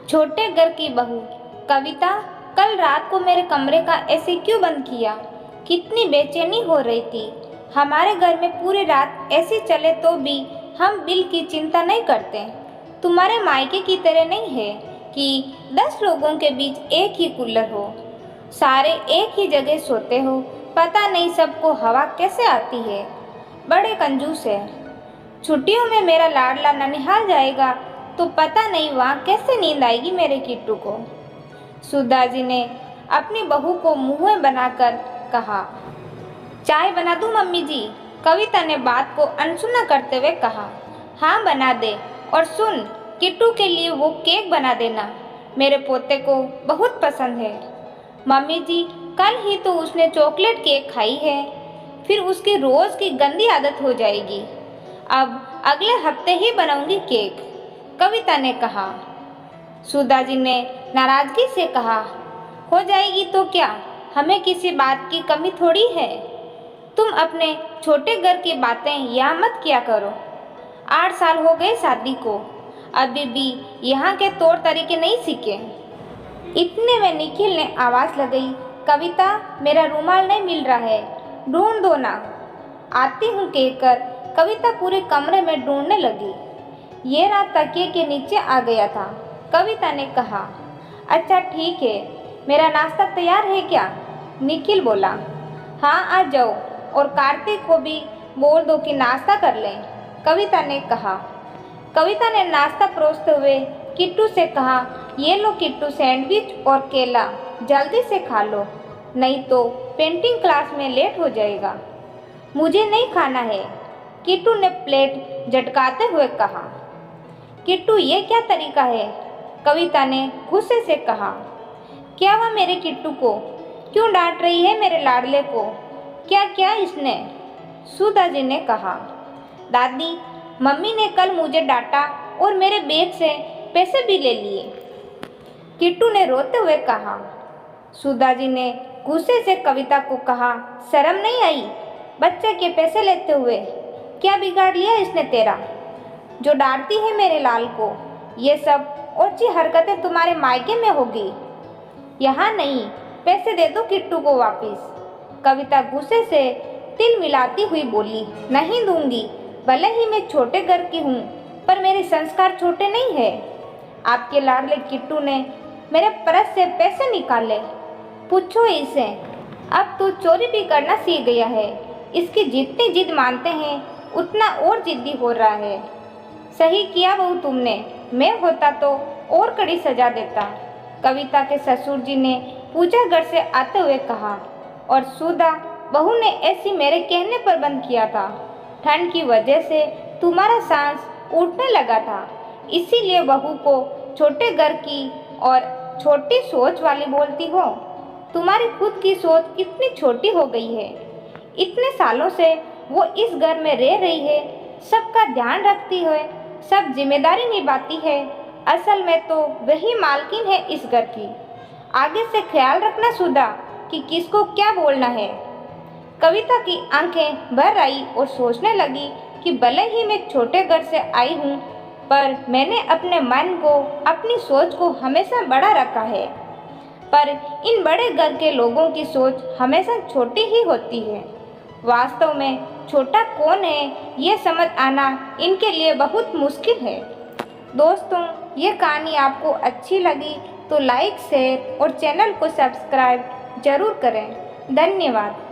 छोटे घर की बहू। कविता, कल रात को मेरे कमरे का ऐसे क्यों बंद किया? कितनी बेचैनी हो रही थी। हमारे घर में पूरी रात ऐसे चले तो भी हम बिल की चिंता नहीं करते। तुम्हारे मायके की तरह नहीं है कि 10 लोगों के बीच एक ही कूलर हो, सारे एक ही जगह सोते हो। पता नहीं सबको हवा कैसे आती है। बड़े कंजूस है। छुट्टियों में मेरा लाडला ननिहाल जाएगा तो पता नहीं वहाँ कैसे नींद आएगी मेरे किट्टू को। सुधा जी ने अपनी बहू को मुँह बनाकर कहा। चाय बना दूँ मम्मी जी? कविता ने बात को अनसुना करते हुए कहा। हाँ बना दे, और सुन, किट्टू के लिए वो केक बना देना, मेरे पोते को बहुत पसंद है। मम्मी जी, कल ही तो उसने चॉकलेट केक खाई है, फिर उसकी रोज़ की गंदी आदत हो जाएगी। अब अगले हफ्ते ही बनाऊंगी केक, कविता ने कहा। सुधा जी ने नाराजगी से कहा। हो जाएगी तो क्या, हमें किसी बात की कमी थोड़ी है। तुम अपने छोटे घर की बातें यहाँ मत किया करो। 8 साल हो गए शादी को, अभी भी यहाँ के तौर तरीके नहीं सीखे। इतने में निखिल ने आवाज़ लगाई। कविता, मेरा रुमाल नहीं मिल रहा है, ढूंढ दो ना। आती हूँ कहकर कविता पूरे कमरे में ढूंढने लगी। ये रात तकिए के नीचे आ गया था। कविता ने कहा। अच्छा ठीक है, मेरा नाश्ता तैयार है क्या? निखिल बोला। हाँ आ जाओ, और कार्तिक को भी बोल दो कि नाश्ता कर लें, कविता ने कहा। कविता ने नाश्ता परोसते हुए किट्टू से कहा। ये लो किट्टू, सैंडविच और केला, जल्दी से खा लो, नहीं तो पेंटिंग क्लास में लेट हो जाएगा। मुझे नहीं खाना है, किट्टू ने प्लेट झटकाते हुए कहा। किट्टू, ये क्या तरीका है? कविता ने गुस्से से कहा। क्या हुआ मेरे किट्टू को? क्यों डांट रही है मेरे लाडले को? क्या क्या इसने? सुधा जी ने कहा। दादी, मम्मी ने कल मुझे डांटा और मेरे बैग से पैसे भी ले लिए, किट्टू ने रोते हुए कहा। सुधा जी ने गुस्से से कविता को कहा। शर्म नहीं आई बच्चे के पैसे लेते हुए? क्या बिगाड़ लिया इसने तेरा, जो डांटती है मेरे लाल को? ये सब ओछी हरकतें तुम्हारे मायके में होगी, यहाँ नहीं। पैसे दे दो किट्टू को वापिस, कविता गुस्से से तिल मिलाती हुई बोली। नहीं दूंगी, भले ही मैं छोटे घर की हूँ, पर मेरे संस्कार छोटे नहीं है। आपके लाडले किट्टू ने मेरे पर्स से पैसे निकाले, पूछो इसे। अब तो चोरी भी करना सीख गया है। इसकी जितनी जिद मानते हैं उतना और जिद्दी हो रहा है। सही किया बहू तुमने, मैं होता तो और कड़ी सजा देता, कविता के ससुर जी ने पूजा घर से आते हुए कहा। और सुधा बहू ने ऐसी मेरे कहने पर बंद किया था। ठंड की वजह से तुम्हारा सांस उठने लगा था, इसीलिए बहू को छोटे घर की और छोटी सोच वाली बोलती हो। तुम्हारी खुद की सोच कितनी छोटी हो गई है। इतने सालों से वो इस घर में रह रही है, सबका ध्यान रखती है, सब जिम्मेदारी निभाती है। असल में तो वही मालकिन है इस घर की। आगे से ख्याल रखना सुधा कि किसको क्या बोलना है। कविता की आंखें भर आई और सोचने लगी कि भले ही मैं छोटे घर से आई हूँ, पर मैंने अपने मन को, अपनी सोच को हमेशा बड़ा रखा है। पर इन बड़े घर के लोगों की सोच हमेशा छोटी ही होती है। वास्तव में छोटा कौन है ये समझ आना इनके लिए बहुत मुश्किल है। दोस्तों, ये कहानी आपको अच्छी लगी तो लाइक, शेयर और चैनल को सब्सक्राइब जरूर करें। धन्यवाद।